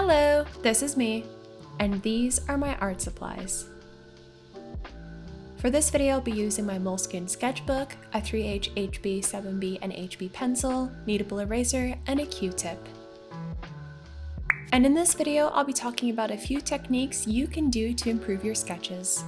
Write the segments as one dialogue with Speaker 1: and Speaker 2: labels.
Speaker 1: Hello, this is me, and these are my art supplies. For this video, I'll be using my Moleskine sketchbook, a 3H HB, 7B, and HB pencil, kneadable eraser, and a Q-tip. And in this video, I'll be talking about a few techniques you can do to improve your sketches.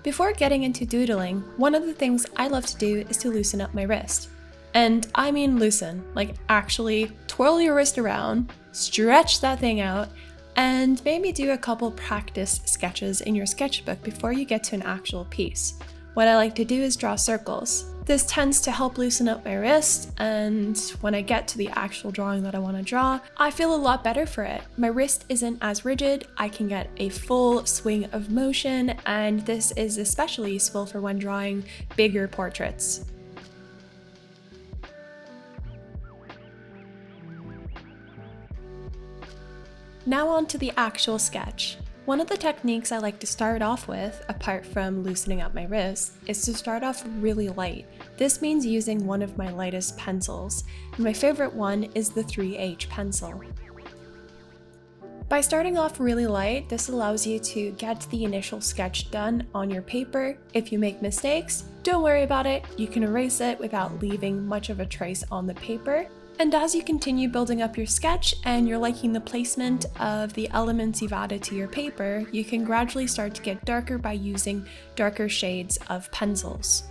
Speaker 1: Before getting into doodling, one of the things I love to do is to loosen up my wrist. And I mean loosen, like actually twirl your wrist around, stretch that thing out, and maybe do a couple practice sketches in your sketchbook before you get to an actual piece. What I like to do is draw circles. This tends to help loosen up my wrist, and when I get to the actual drawing that I want to draw, I feel a lot better for it. My wrist isn't as rigid, I can get a full swing of motion, and this is especially useful for when drawing bigger portraits. Now on to the actual sketch. One of the techniques I like to start off with, apart from loosening up my wrist, is to start off really light. This means using one of my lightest pencils, and my favorite one is the 3H pencil. By starting off really light, this allows you to get the initial sketch done on your paper. If you make mistakes, don't worry about it, you can erase it without leaving much of a trace on the paper. And as you continue building up your sketch and you're liking the placement of the elements you've added to your paper, you can gradually start to get darker by using darker shades of pencils.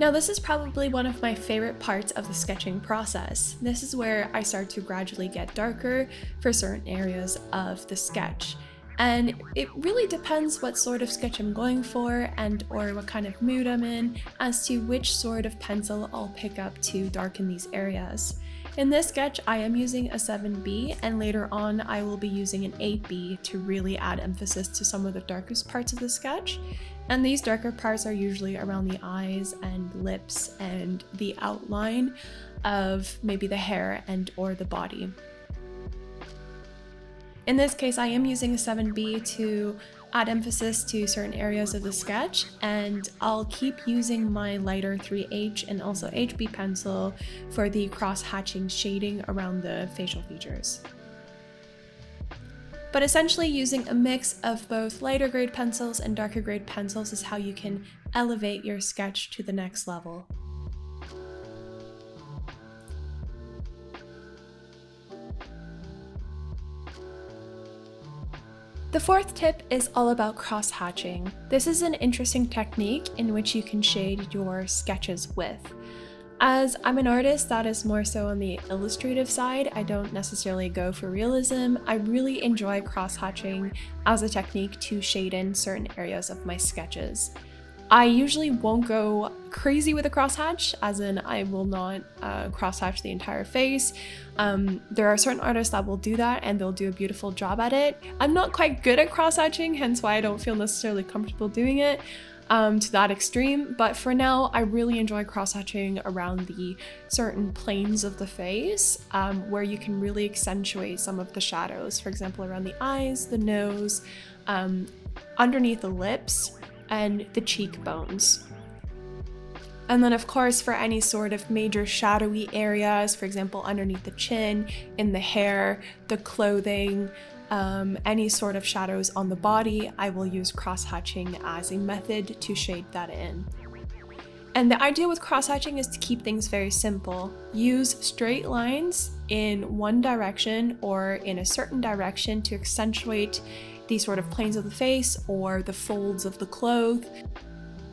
Speaker 1: Now this is probably one of my favorite parts of the sketching process. This is where I start to gradually get darker for certain areas of the sketch. And it really depends what sort of sketch I'm going for and or what kind of mood I'm in as to which sort of pencil I'll pick up to darken these areas. In this sketch, I am using a 7B, and later on I will be using an 8B to really add emphasis to some of the darkest parts of the sketch. And these darker parts are usually around the eyes and lips and the outline of maybe the hair and or the body. In this case, I am using a 7B to add emphasis to certain areas of the sketch, and I'll keep using my lighter 3H and also HB pencil for the cross-hatching shading around the facial features. But essentially using a mix of both lighter grade pencils and darker grade pencils is how you can elevate your sketch to the next level. The fourth tip is all about cross-hatching. This is an interesting technique in which you can shade your sketches with. As I'm an artist that is more so on the illustrative side, I don't necessarily go for realism. I really enjoy cross-hatching as a technique to shade in certain areas of my sketches. I usually won't go crazy with a crosshatch, as in I will not crosshatch the entire face. There are certain artists that will do that and they'll do a beautiful job at it. I'm not quite good at crosshatching, hence why I don't feel necessarily comfortable doing it to that extreme, but for now I really enjoy crosshatching around the certain planes of the face where you can really accentuate some of the shadows, for example around the eyes, the nose, underneath the lips, and the cheekbones. And then of course for any sort of major shadowy areas, for example underneath the chin, in the hair, the clothing, any sort of shadows on the body, I will use cross-hatching as a method to shade that in. And the idea with cross-hatching is to keep things very simple. Use straight lines in one direction or in a certain direction to accentuate the sort of planes of the face or the folds of the clothes.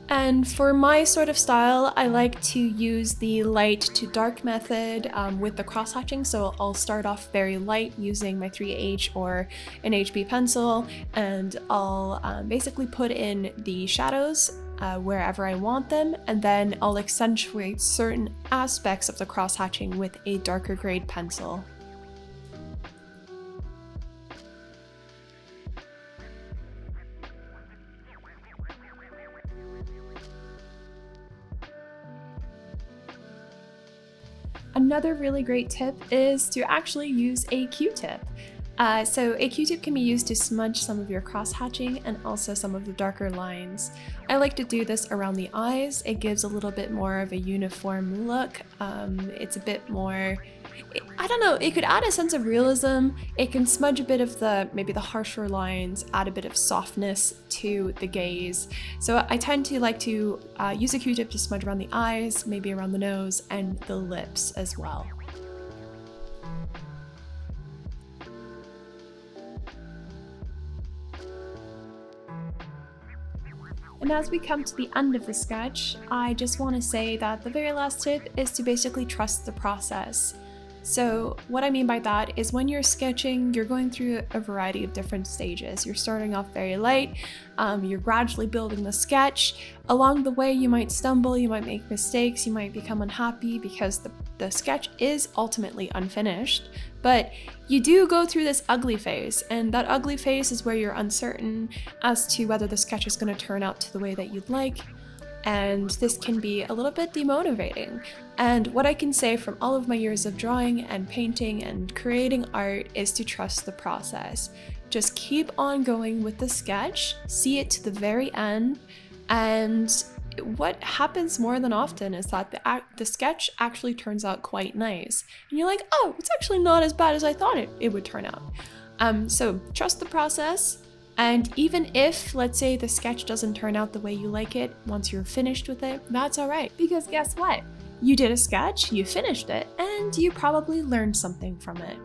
Speaker 1: And for my sort of style, I like to use the light to dark method with the cross-hatching. So I'll start off very light using my 3H or an HB pencil, and I'll basically put in the shadows wherever I want them, and then I'll accentuate certain aspects of the cross-hatching with a darker grade pencil. Another really great tip is to actually use a Q-tip. So a Q-tip can be used to smudge some of your cross-hatching and also some of the darker lines. I like to do this around the eyes. It gives a little bit more of a uniform look. It's a bit more, I don't know, it could add a sense of realism. It can smudge a bit of maybe the harsher lines, add a bit of softness to the gaze. So I tend to like to use a Q-tip to smudge around the eyes, maybe around the nose and the lips as well. And as we come to the end of the sketch, I just want to say that the very last tip is to basically trust the process. So what I mean by that is when you're sketching, you're going through a variety of different stages. You're starting off very light, you're gradually building the sketch. Along the way, you might stumble, you might make mistakes, you might become unhappy because the sketch is ultimately unfinished. But you do go through this ugly phase, and that ugly phase is where you're uncertain as to whether the sketch is going to turn out to the way that you'd like. And this can be a little bit demotivating. And what I can say from all of my years of drawing and painting and creating art is to trust the process. Just keep on going with the sketch, see it to the very end, and what happens more than often is that the sketch actually turns out quite nice. And you're like, oh, it's actually not as bad as I thought it would turn out. So trust the process. And even if, let's say, the sketch doesn't turn out the way you like it once you're finished with it, that's all right. Because guess what? You did a sketch, you finished it, and you probably learned something from it.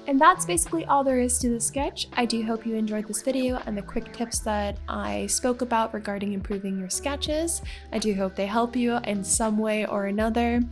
Speaker 1: And that's basically all there is to the sketch. I do hope you enjoyed this video and the quick tips that I spoke about regarding improving your sketches. I do hope they help you in some way or another.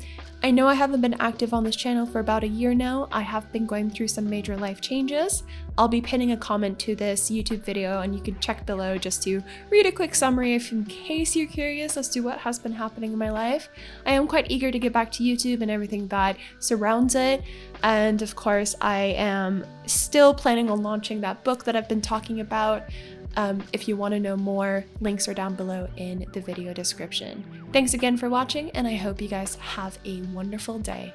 Speaker 1: I know I haven't been active on this channel for about a year now. I have been going through some major life changes. I'll be pinning a comment to this YouTube video and you can check below just to read a quick summary if in case you're curious as to what has been happening in my life. I am quite eager to get back to YouTube and everything that surrounds it. And of course, I am still planning on launching that book that I've been talking about. If you want to know more, links are down below in the video description. Thanks again for watching, and I hope you guys have a wonderful day.